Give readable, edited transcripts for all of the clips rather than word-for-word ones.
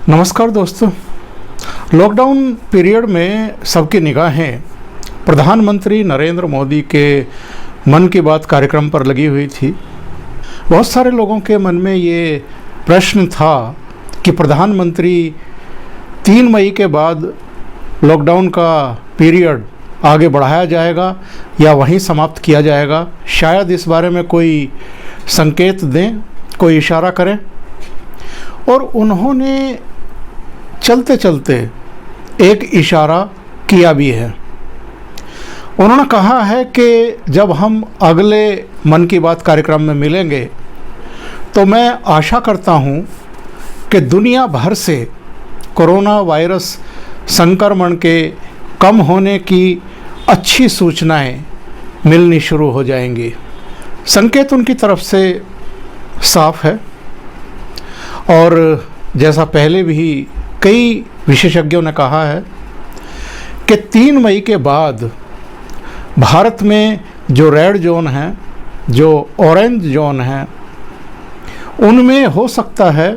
नमस्कार दोस्तों। Lockdown period में सबकी निगाहें प्रधानमंत्री नरेंद्र मोदी के मन की बात कार्यक्रम पर लगी हुई थी। बहुत सारे लोगों के मन में ये प्रश्न था कि प्रधानमंत्री 3 मई के बाद लॉकडाउन का पीरियड आगे बढ़ाया जाएगा या वहीं समाप्त किया जाएगा। शायद इस बारे में कोई संकेत दें, कोई इशारा करें। और उन्होंने चलते चलते एक इशारा किया भी है। उन्होंने कहा है कि जब हम अगले मन की बात कार्यक्रम में मिलेंगे तो मैं आशा करता हूं कि दुनिया भर से कोरोना वायरस संक्रमण के कम होने की अच्छी सूचनाएं मिलनी शुरू हो जाएंगी। संकेत उनकी तरफ से साफ है और जैसा पहले भी कई विशेषज्ञों ने कहा है कि 3 मई के बाद भारत में जो रेड जोन है, जो ऑरेंज जोन है, उनमें हो सकता है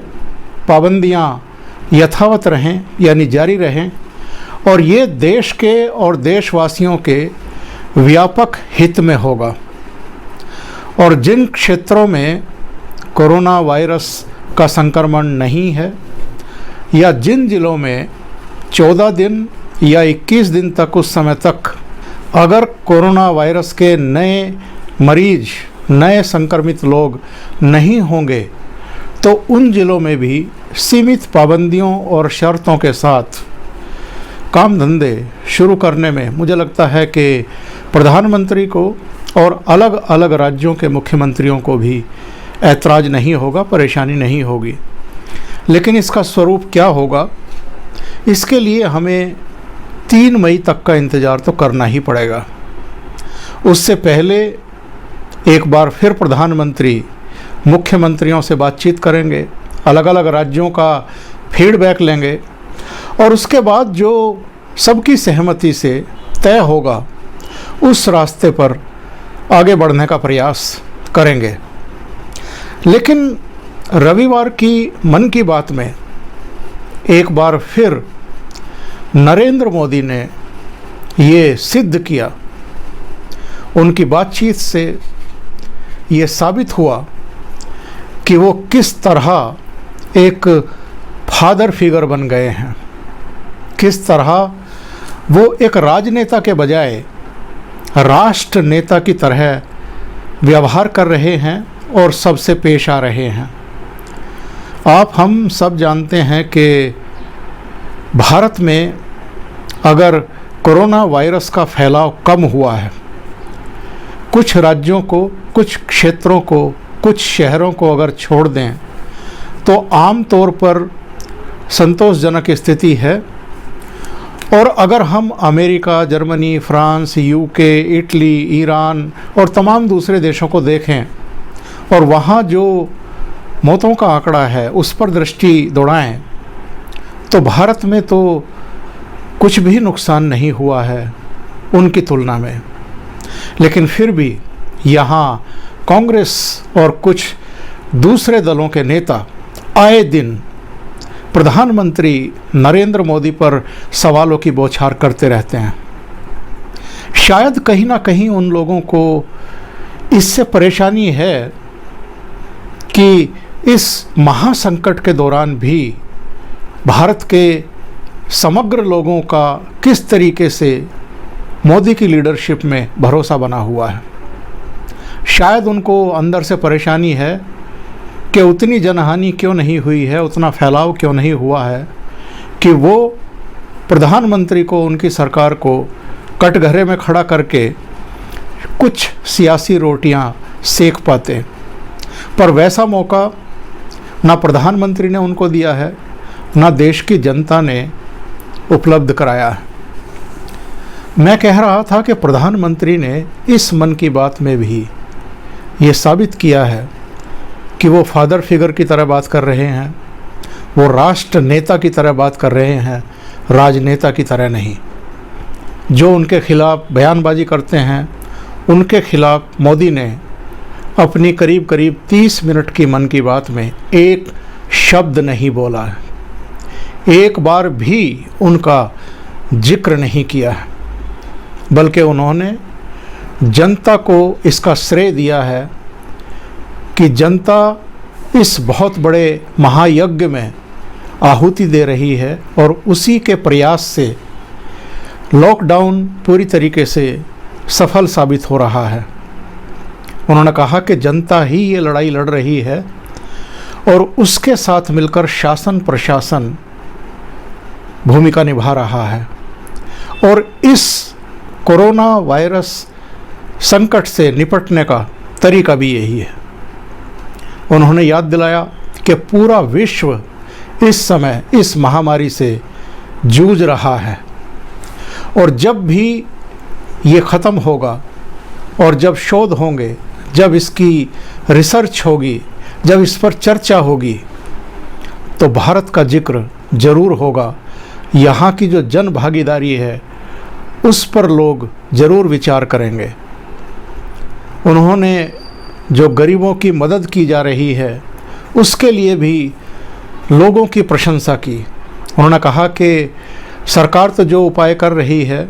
पाबंदियां यथावत रहें यानी जारी रहें और ये देश के और देशवासियों के व्यापक हित में होगा। और जिन क्षेत्रों में कोरोना वायरस का संक्रमण नहीं है या जिन जिलों में 14 दिन या 21 दिन तक उस समय तक अगर कोरोना वायरस के नए मरीज, नए संक्रमित लोग नहीं होंगे तो उन जिलों में भी सीमित पाबंदियों और शर्तों के साथ काम धंधे शुरू करने में मुझे लगता है कि प्रधानमंत्री को और अलग अलग राज्यों के मुख्यमंत्रियों को भी ऐतराज़ नहीं होगा, परेशानी नहीं होगी। लेकिन इसका स्वरूप क्या होगा, इसके लिए हमें 3 मई तक का इंतज़ार तो करना ही पड़ेगा। उससे पहले एक बार फिर प्रधानमंत्री मुख्यमंत्रियों से बातचीत करेंगे, अलग अलग राज्यों का फीडबैक लेंगे और उसके बाद जो सबकी सहमति से तय होगा उस रास्ते पर आगे बढ़ने का प्रयास करेंगे। लेकिन रविवार की मन की बात में एक बार फिर नरेंद्र मोदी ने ये सिद्ध किया, उनकी बातचीत से ये साबित हुआ कि वो किस तरह एक फादर फिगर बन गए हैं, किस तरह वो एक राजनेता के बजाय राष्ट्र नेता की तरह व्यवहार कर रहे हैं और सबसे पेश आ रहे हैं। आप हम सब जानते हैं कि भारत में अगर कोरोना वायरस का फैलाव कम हुआ है, कुछ राज्यों को, कुछ क्षेत्रों को, कुछ शहरों को अगर छोड़ दें तो आम तौर पर संतोषजनक स्थिति है। और अगर हम America, Germany, France, UK, Italy, Iran और तमाम दूसरे देशों को देखें और वहाँ जो मौतों का आंकड़ा है उस पर दृष्टि दौड़ाएं तो भारत में तो कुछ भी नुकसान नहीं हुआ है उनकी तुलना में। लेकिन फिर भी यहाँ कांग्रेस और कुछ दूसरे दलों के नेता आए दिन प्रधानमंत्री नरेंद्र मोदी पर सवालों की बौछार करते रहते हैं। शायद कहीं ना कहीं उन लोगों को इससे परेशानी है कि इस महासंकट के दौरान भी भारत के समग्र लोगों का किस तरीके से मोदी की लीडरशिप में भरोसा बना हुआ है। शायद उनको अंदर से परेशानी है कि उतनी जनहानि क्यों नहीं हुई है, उतना फैलाव क्यों नहीं हुआ है कि वो प्रधानमंत्री को, उनकी सरकार को कटघरे में खड़ा करके कुछ सियासी रोटियां सेक पाते। पर वैसा मौका ना प्रधानमंत्री ने उनको दिया है, ना देश की जनता ने उपलब्ध कराया है। मैं कह रहा था कि प्रधानमंत्री ने इस मन की बात में भी ये साबित किया है कि वो फादर फिगर की तरह बात कर रहे हैं, वो राष्ट्र नेता की तरह बात कर रहे हैं, राजनेता की तरह नहीं। जो उनके खिलाफ बयानबाजी करते हैं उनके खिलाफ मोदी ने अपनी करीब करीब 30 मिनट की मन की बात में एक शब्द नहीं बोला है, एक बार भी उनका जिक्र नहीं किया है, बल्कि उन्होंने जनता को इसका श्रेय दिया है कि जनता इस बहुत बड़े महायज्ञ में आहुति दे रही है और उसी के प्रयास से लॉकडाउन पूरी तरीके से सफल साबित हो रहा है। उन्होंने कहा कि जनता ही ये लड़ाई लड़ रही है और उसके साथ मिलकर शासन प्रशासन भूमिका निभा रहा है और इस कोरोना वायरस संकट से निपटने का तरीका भी यही है। उन्होंने याद दिलाया कि पूरा विश्व इस समय इस महामारी से जूझ रहा है और जब भी ये ख़त्म होगा और जब शोध होंगे, जब इसकी रिसर्च होगी, जब इस पर चर्चा होगी, तो भारत का जिक्र ज़रूर होगा। यहाँ की जो जन भागीदारी है उस पर लोग ज़रूर विचार करेंगे। उन्होंने जो गरीबों की मदद की जा रही है उसके लिए भी लोगों की प्रशंसा की। उन्होंने कहा कि सरकार तो जो उपाय कर रही है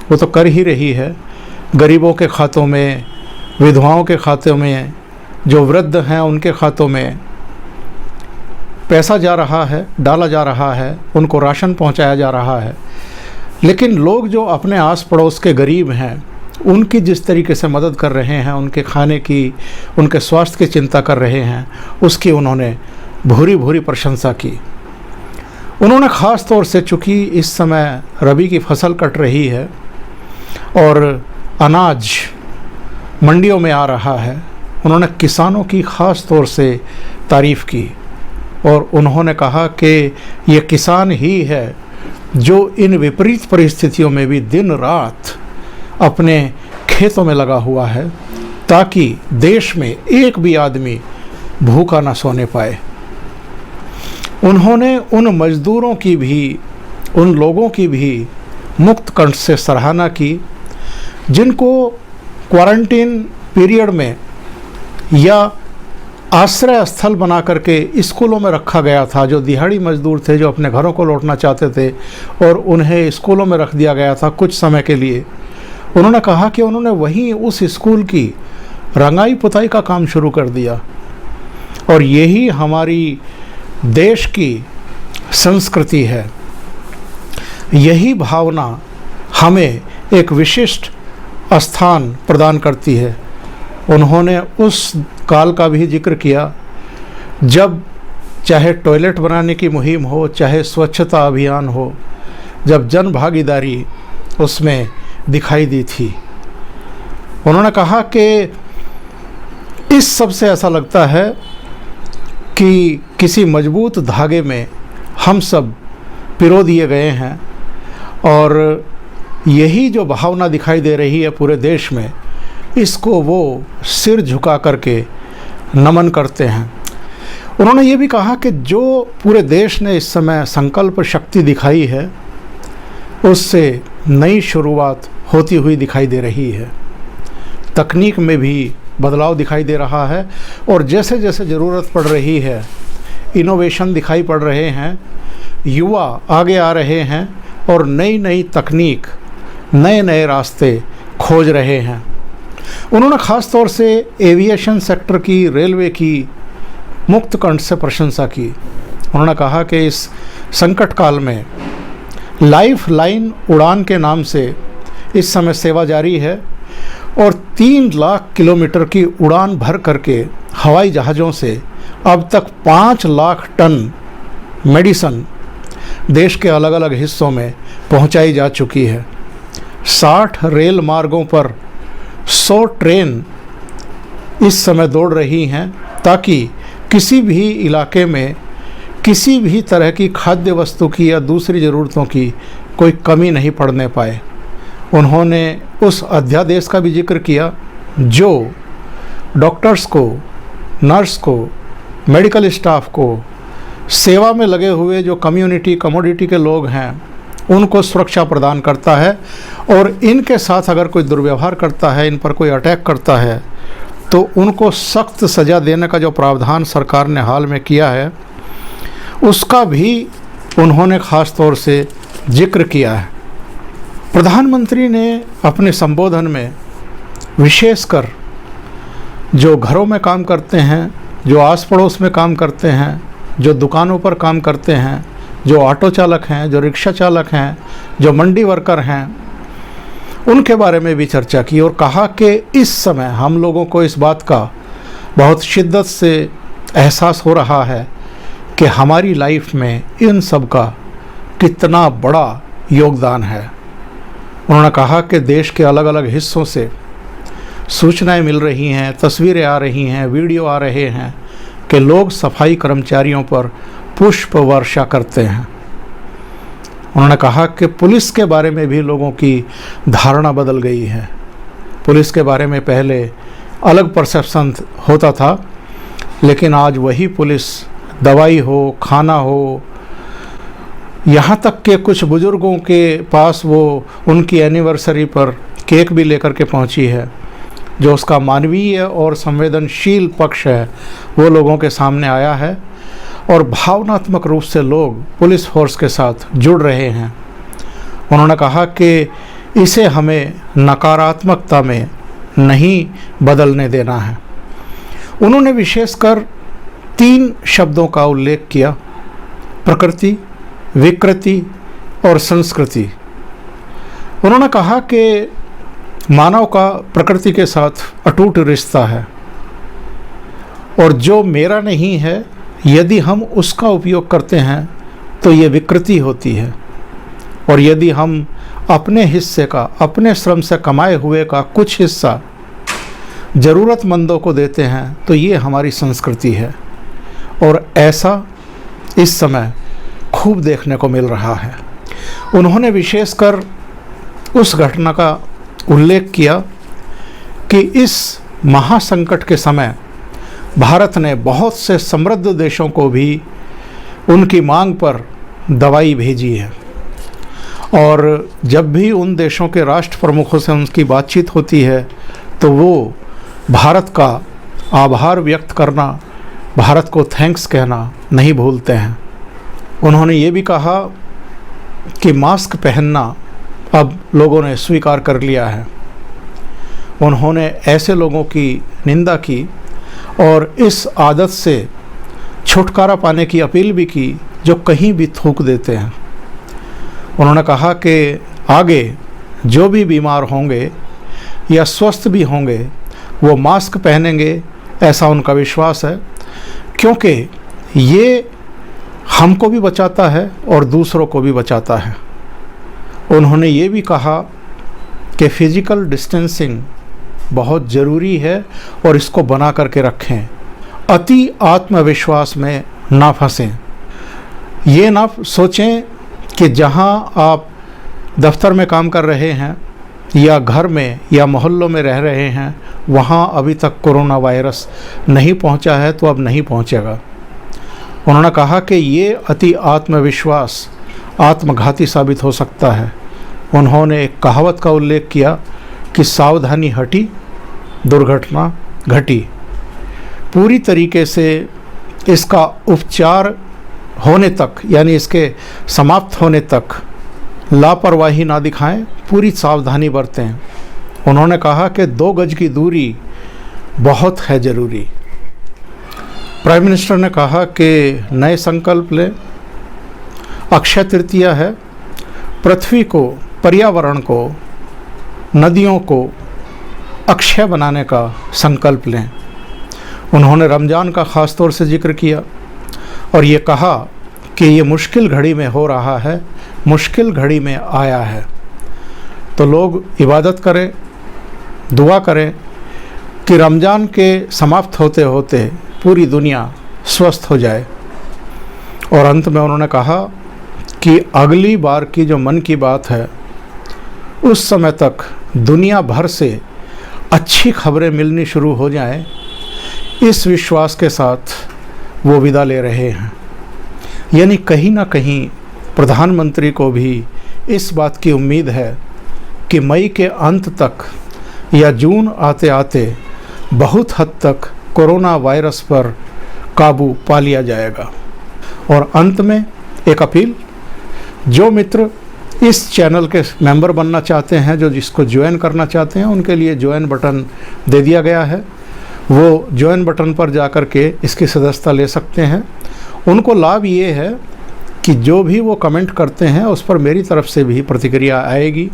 वो तो कर ही रही है। गरीबों के खातों में, विधवाओं के खातों में, जो वृद्ध हैं उनके खातों में पैसा जा रहा है, डाला जा रहा है, उनको राशन पहुंचाया जा रहा है। लेकिन लोग जो अपने आस पड़ोस के गरीब हैं उनकी जिस तरीके से मदद कर रहे हैं, उनके खाने की, उनके स्वास्थ्य की चिंता कर रहे हैं, उसकी उन्होंने भूरी भूरी प्रशंसा की। उन्होंने ख़ास तौर से, चूँकि इस समय रबी की फसल कट रही है और अनाज मंडियों में आ रहा है, उन्होंने किसानों की ख़ास तौर से तारीफ़ की और उन्होंने कहा कि ये किसान ही है जो इन विपरीत परिस्थितियों में भी दिन रात अपने खेतों में लगा हुआ है ताकि देश में एक भी आदमी भूखा ना सोने पाए। उन्होंने उन मज़दूरों की भी, उन लोगों की भी मुक्त कंठ से सराहना की जिनको क्वारंटीन पीरियड में या आश्रय स्थल बना करके स्कूलों में रखा गया था, जो दिहाड़ी मजदूर थे, जो अपने घरों को लौटना चाहते थे और उन्हें स्कूलों में रख दिया गया था कुछ समय के लिए। उन्होंने कहा कि उन्होंने वहीं उस स्कूल की रंगाई पुताई का काम शुरू कर दिया और यही हमारी देश की संस्कृति है। यही भावना हमें एक विशिष्ट स्थान प्रदान करती है। उन्होंने उस काल का भी जिक्र किया जब चाहे टॉयलेट बनाने की मुहिम हो, चाहे स्वच्छता अभियान हो, जब जन भागीदारी उसमें दिखाई दी थी। उन्होंने कहा कि इस सब से ऐसा लगता है कि किसी मजबूत धागे में हम सब पिरो दिए गए हैं और यही जो भावना दिखाई दे रही है पूरे देश में, इसको वो सिर झुका करके नमन करते हैं। उन्होंने ये भी कहा कि जो पूरे देश ने इस समय संकल्प शक्ति दिखाई है उससे नई शुरुआत होती हुई दिखाई दे रही है। तकनीक में भी बदलाव दिखाई दे रहा है और जैसे जैसे ज़रूरत पड़ रही है, इनोवेशन दिखाई पड़ रहे हैं, युवा आगे आ रहे हैं और नई नई तकनीक, नए नए रास्ते खोज रहे हैं। उन्होंने ख़ास तौर से एविएशन सेक्टर की, रेलवे की मुक्त कंठ से प्रशंसा की। उन्होंने कहा कि इस संकट काल में लाइफ लाइन उड़ान के नाम से इस समय सेवा जारी है और 3 लाख किलोमीटर की उड़ान भर करके हवाई जहाज़ों से अब तक 5 लाख टन मेडिसिन देश के अलग अलग हिस्सों में पहुंचाई जा चुकी है। 60 रेल मार्गों पर 100 ट्रेन इस समय दौड़ रही हैं ताकि किसी भी इलाके में किसी भी तरह की खाद्य वस्तु की या दूसरी ज़रूरतों की कोई कमी नहीं पड़ने पाए। उन्होंने उस अध्यादेश का भी जिक्र किया जो डॉक्टर्स को, नर्स को, मेडिकल स्टाफ को, सेवा में लगे हुए जो कमोडिटी के लोग हैं उनको सुरक्षा प्रदान करता है और इनके साथ अगर कोई दुर्व्यवहार करता है, इन पर कोई अटैक करता है तो उनको सख्त सज़ा देने का जो प्रावधान सरकार ने हाल में किया है उसका भी उन्होंने ख़ास तौर से जिक्र किया है। प्रधानमंत्री ने अपने संबोधन में विशेषकर जो घरों में काम करते हैं, जो आस पड़ोस में काम करते हैं, जो दुकानों पर काम करते हैं, जो ऑटो चालक हैं, जो रिक्शा चालक हैं, जो मंडी वर्कर हैं, उनके बारे में भी चर्चा की और कहा कि इस समय हम लोगों को इस बात का बहुत शिद्दत से एहसास हो रहा है कि हमारी लाइफ में इन सब का कितना बड़ा योगदान है। उन्होंने कहा कि देश के अलग अलग हिस्सों से सूचनाएं मिल रही हैं, तस्वीरें आ रही हैं, वीडियो आ रहे हैं कि लोग सफाई कर्मचारियों पर पुष्प वर्षा करते हैं। उन्होंने कहा कि पुलिस के बारे में भी लोगों की धारणा बदल गई है। पुलिस के बारे में पहले अलग परसेप्शन होता था, लेकिन आज वही पुलिस दवाई हो, खाना हो, यहाँ तक कि कुछ बुज़ुर्गों के पास वो उनकी एनिवर्सरी पर केक भी लेकर के पहुँची है। जो उसका मानवीय और संवेदनशील पक्ष है वो लोगों के सामने आया है और भावनात्मक रूप से लोग पुलिस फोर्स के साथ जुड़ रहे हैं। उन्होंने कहा कि इसे हमें नकारात्मकता में नहीं बदलने देना है। उन्होंने विशेषकर 3 शब्दों का उल्लेख किया: प्रकृति, विकृति और संस्कृति। उन्होंने कहा कि मानव का प्रकृति के साथ अटूट रिश्ता है और जो मेरा नहीं है, यदि हम उसका उपयोग करते हैं तो ये विकृति होती है, और यदि हम अपने हिस्से का, अपने श्रम से कमाए हुए का कुछ हिस्सा ज़रूरतमंदों को देते हैं तो ये हमारी संस्कृति है। और ऐसा इस समय खूब देखने को मिल रहा है। उन्होंने विशेषकर उस घटना का उल्लेख किया कि इस महासंकट के समय भारत ने बहुत से समृद्ध देशों को भी उनकी मांग पर दवाई भेजी है, और जब भी उन देशों के राष्ट्र प्रमुखों से उनकी बातचीत होती है तो वो भारत का आभार व्यक्त करना, भारत को थैंक्स कहना नहीं भूलते हैं। उन्होंने ये भी कहा कि मास्क पहनना अब लोगों ने स्वीकार कर लिया है। उन्होंने ऐसे लोगों की निंदा की और इस आदत से छुटकारा पाने की अपील भी की जो कहीं भी थूक देते हैं। उन्होंने कहा कि आगे जो भी बीमार होंगे या स्वस्थ भी होंगे वो मास्क पहनेंगे, ऐसा उनका विश्वास है, क्योंकि ये हमको भी बचाता है और दूसरों को भी बचाता है। उन्होंने ये भी कहा कि फिजिकल डिस्टेंसिंग बहुत ज़रूरी है और इसको बना करके रखें। अति आत्मविश्वास में ना फंसें। ये ना सोचें कि जहाँ आप दफ्तर में काम कर रहे हैं या घर में या मोहल्लों में रह रहे हैं वहाँ अभी तक कोरोना वायरस नहीं पहुँचा है तो अब नहीं पहुँचेगा। उन्होंने कहा कि ये अति आत्मविश्वास आत्मघाती साबित हो सकता है। उन्होंने एक कहावत का उल्लेख किया कि सावधानी हटी, दुर्घटना घटी। पूरी तरीके से इसका उपचार होने तक, यानी इसके समाप्त होने तक लापरवाही ना दिखाएं, पूरी सावधानी बरतें। उन्होंने कहा कि 2 गज की दूरी बहुत है ज़रूरी। प्राइम मिनिस्टर ने कहा कि नए संकल्प लें। अक्षय तृतीया है, पृथ्वी को, पर्यावरण को, नदियों को अक्षय बनाने का संकल्प लें। उन्होंने रमज़ान का ख़ास तौर से जिक्र किया और ये कहा कि ये मुश्किल घड़ी में हो रहा है, मुश्किल घड़ी में आया है, तो लोग इबादत करें, दुआ करें कि रमज़ान के समाप्त होते होते पूरी दुनिया स्वस्थ हो जाए। और अंत में उन्होंने कहा कि अगली बार की जो मन की बात है उस समय तक दुनिया भर से अच्छी खबरें मिलनी शुरू हो जाएं, इस विश्वास के साथ वो विदा ले रहे हैं। यानी कहीं ना कहीं प्रधानमंत्री को भी इस बात की उम्मीद है कि मई के अंत तक या जून आते आते बहुत हद तक कोरोना वायरस पर काबू पा लिया जाएगा। और अंत में एक अपील जो मित्र इस चैनल के मेंबर बनना चाहते हैं, जो जिसको ज्वाइन करना चाहते हैं, उनके लिए ज्वाइन बटन दे दिया गया है। वो ज्वाइन बटन पर जाकर के इसकी सदस्यता ले सकते हैं। उनको लाभ ये है कि जो भी वो कमेंट करते हैं उस पर मेरी तरफ से भी प्रतिक्रिया आएगी।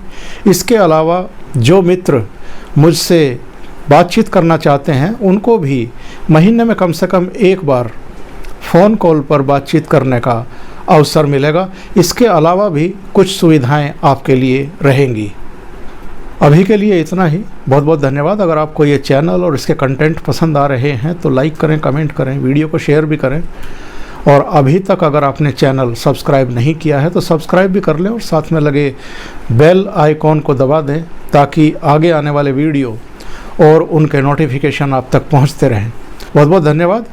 इसके अलावा जो मित्र मुझसे बातचीत करना चाहते हैं उनको भी महीने में कम से कम एक बार फ़ोन कॉल पर बातचीत करने का अवसर मिलेगा। इसके अलावा भी कुछ सुविधाएं आपके लिए रहेंगी। अभी के लिए इतना ही। बहुत बहुत धन्यवाद। अगर आपको ये चैनल और इसके कंटेंट पसंद आ रहे हैं तो लाइक करें, कमेंट करें, वीडियो को शेयर भी करें। और अभी तक अगर आपने चैनल सब्सक्राइब नहीं किया है तो सब्सक्राइब भी कर लें और साथ में लगे बेल आइकॉन को दबा दें ताकि आगे आने वाले वीडियो और उनके नोटिफिकेशन आप तक पहुंचते रहें। बहुत बहुत धन्यवाद।